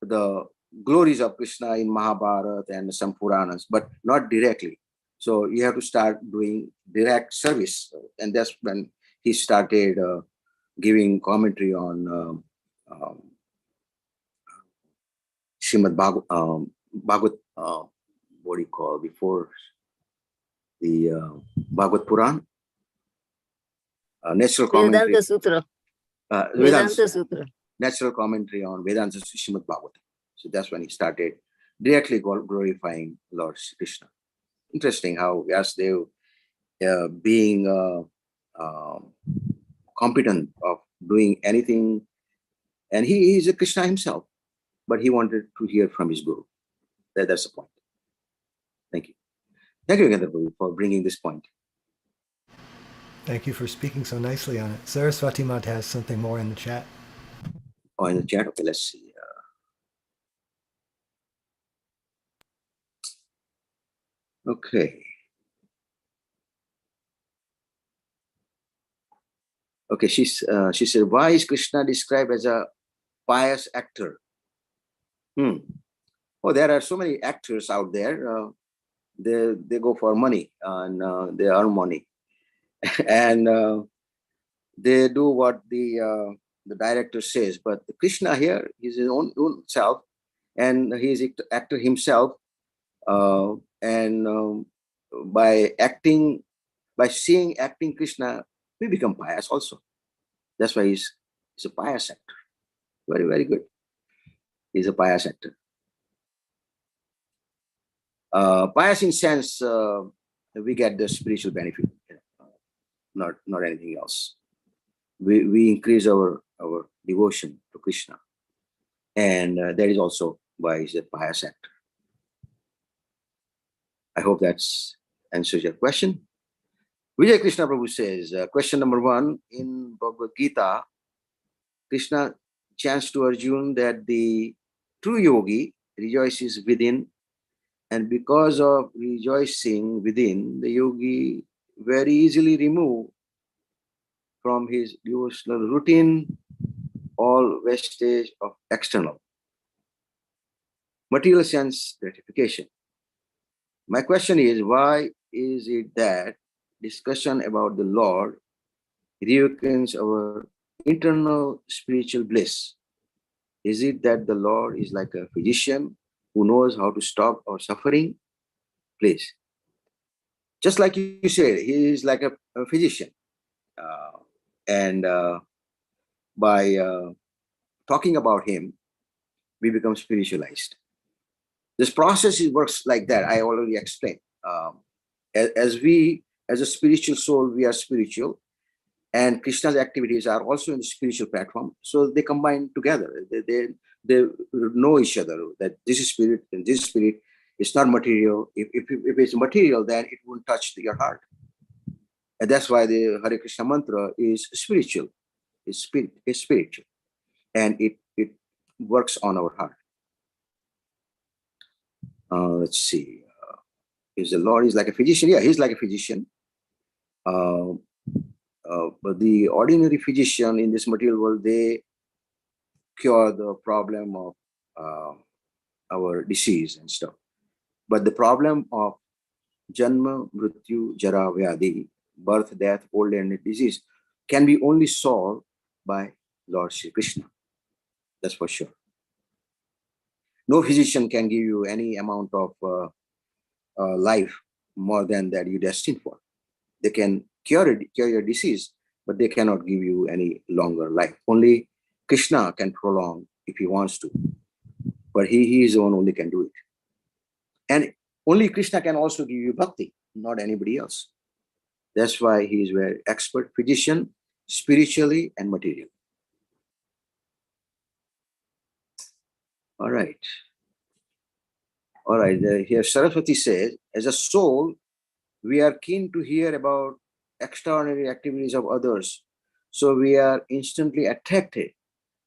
the glories of Krishna in Mahabharata and some Puranas, but not directly. So you have to start doing direct service. And that's when he started giving commentary on Srimad Bhagavat, what do you call, before the Bhagavad Puran? Natural commentary. Vedanta Sutra. Vedanta Sutra. Natural commentary on Vedanta Srimad Bhagavatam. So that's when he started directly glorifying Lord Krishna. Interesting how Vyasadeva, being competent of doing anything, and he is a Krishna himself, but he wanted to hear from his guru. That's the point. Thank you. Thank you, Gandharva, for bringing this point. Thank you for speaking so nicely on it. Saraswati Mat has something more in the chat. Oh, in the chat? Okay, let's see. Okay. Okay, she said, why is Krishna described as a pious actor? Oh, there are so many actors out there. They go for money and they earn money, and they do what the director says. But Krishna here, he's his own self, and he's an actor himself. And by seeing acting Krishna, we become pious also. That's why he's a pious actor. Very, very good. He's a pious actor. Pious in sense, we get the spiritual benefit, not anything else. We increase our devotion to Krishna, and that is also why he's a pious actor. I hope that answers your question. Vijay Krishna Prabhu says, question number 1, in Bhagavad Gita, Krishna chants to Arjuna that the true yogi rejoices within, and because of rejoicing within, the yogi very easily remove from his devotional routine all vestige of external material sense gratification. My question is, why is it that discussion about the Lord reawakens our internal spiritual bliss? Is it that the Lord is like a physician who knows how to stop our suffering, please. Just like you said, he is like a physician. And by talking about him, we become spiritualized. This process works like that. I already explained. As a spiritual soul, we are spiritual, and Krishna's activities are also in the spiritual platform. So they combine together. They know each other, that this is spirit and this spirit. It's not material. If it's material, then it won't touch your heart. And that's why the Hare Krishna mantra is spiritual. It's spiritual. And it works on our heart. Let's see. Is the Lord is like a physician? Yeah, he's like a physician. But the ordinary physician in this material world, they cure the problem of our disease and stuff. But the problem of Janma, Mrityu, Jara, Vyadi, birth, death, old age, and disease can be only solved by Lord Shri Krishna. That's for sure. No physician can give you any amount of life more than that you're destined for. They can cure your disease, but they cannot give you any longer life. Only Krishna can prolong if he wants to. But he is the one only can do it. And only Krishna can also give you bhakti, not anybody else. That's why he is a very expert physician, spiritually and materially. All right. Here Saraswati says, as a soul, we are keen to hear about extraordinary activities of others. So we are instantly attracted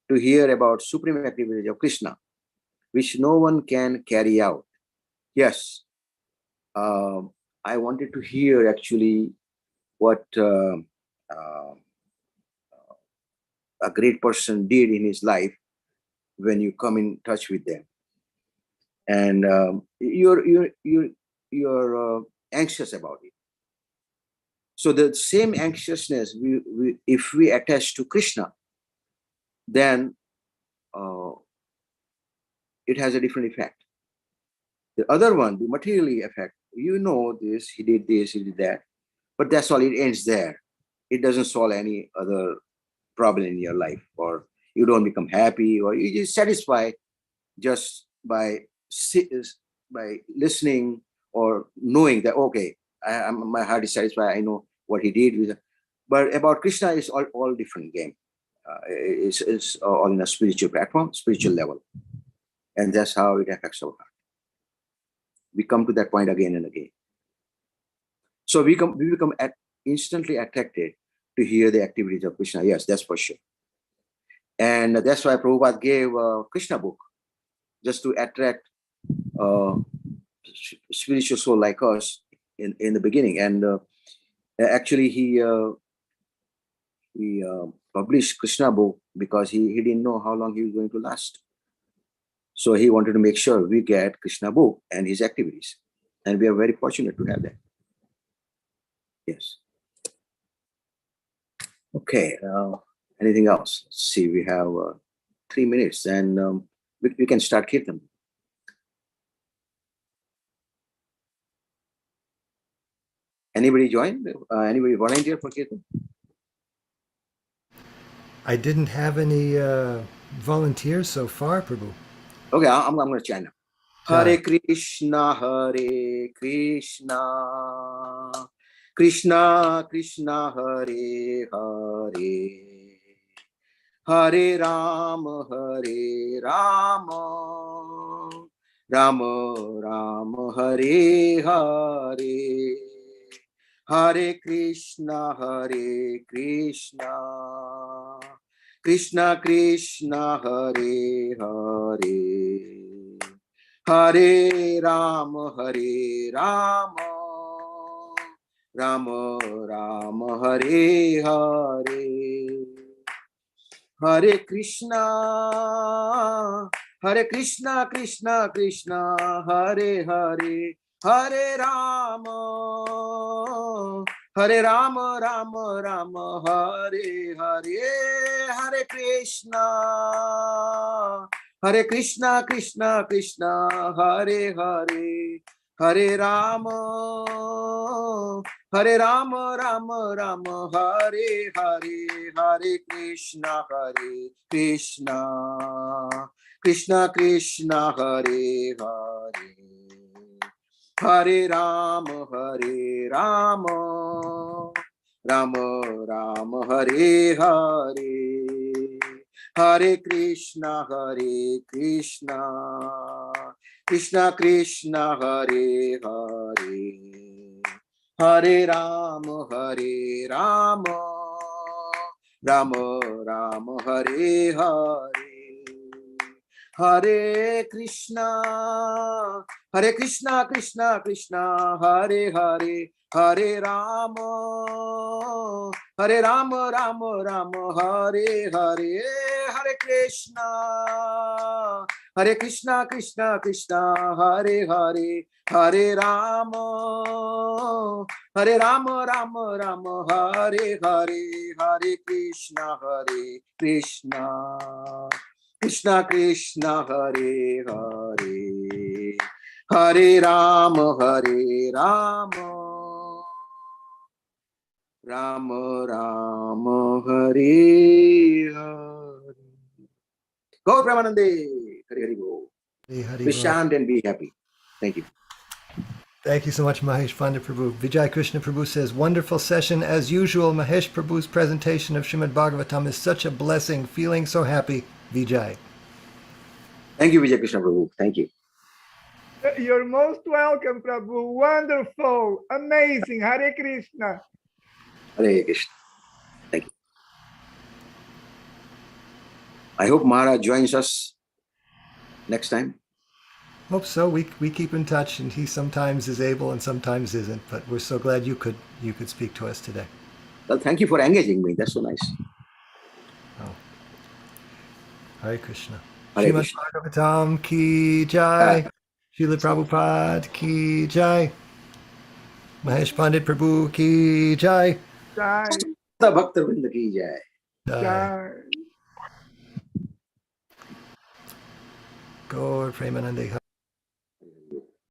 to hear about supreme activities of Krishna, which no one can carry out. Yes, I wanted to hear actually what a great person did in his life when you come in touch with them. And you're anxious about it. So the same anxiousness, if we attach to Krishna, then it has a different effect. The other one, the materially effect, you know this, he did this, he did that, but that's all, it ends there. It doesn't solve any other problem in your life, or you don't become happy, or you just satisfy just by listening or knowing that, okay, my heart is satisfied, I know what he did with it. But about Krishna, is all different game. It's all in a spiritual platform, spiritual level. And that's how it affects our heart. We come to that point again and again. So we become instantly attracted to hear the activities of Krishna. Yes, that's for sure. And that's why Prabhupada gave a Krishna book, just to attract spiritual soul like us in the beginning. And actually he published Krishna book because he didn't know how long he was going to last. So he wanted to make sure we get Krishna book and his activities. And we are very fortunate to have that. Yes. Okay. Anything else? Let's see. We have 3 minutes, and we can start Kirtan. Anybody join? Anybody volunteer for Kirtan? I didn't have any volunteers so far, Prabhu. Okay, I'm going to chant now. Hare Krishna, Krishna Krishna, Hare Hare, Hare Rama, Rama Rama, Hare Hare, Hare Krishna, Krishna Krishna, Hare Hare, Hare Rama, Rama Rama, Hare Hare, Hare Krishna, Krishna Krishna, Hare Hare, Hare Rama, Rama Rama, Hare Hare, Hare Krishna, Hare Krishna, Krishna Krishna, Hare Hare, Hare Rama, Hare Rama, Rama Rama, Hare Hare, Hare Krishna, Krishna Krishna, Hare Hare, Hare Rama, Rama Rama, Hare Hare, Hare Krishna, Krishna Krishna, Hare Hare, Hare Rama, Rama Rama, Hare Hare, Hare Krishna, Krishna Krishna, Hare Hare, Hare Rama, Rama Rama, Hare Hare, Hare Krishna, Krishna Krishna, Hare Hare, Hare Rama, Rama Rama, Hare Hare, Hare Krishna, Krishna Krishna, Hare Hare, Hare Rama, Rama Rama, Hare Hare. Go Brahmanande, Hare Hare Bo. Hare Hare Be Bol. shant and be happy. Thank you. Thank you so much, Mahesh Pandit Prabhu. Vijay Krishna Prabhu says, wonderful session as usual. Mahesh Prabhu's presentation of Srimad Bhagavatam is such a blessing. Feeling so happy, Vijay. Thank you, Vijay Krishna Prabhu. Thank you. You're most welcome, Prabhu. Wonderful. Amazing. Hare Krishna. Hare Krishna. Thank you. I hope Maharaj joins us next time. Hope so. We keep in touch, and he sometimes is able and sometimes isn't. But we're so glad you could speak to us today. Well, thank you for engaging me. That's so nice. Oh. Hare Krishna. Hare Srimad Krishna. Bhagavatam ki jai. Srila Prabhupada ki jai. Mahesh Pandit Prabhu ki jai. Jai. Bhakta Vrinda ki jai. Jai. Jai. Gaur Premanande.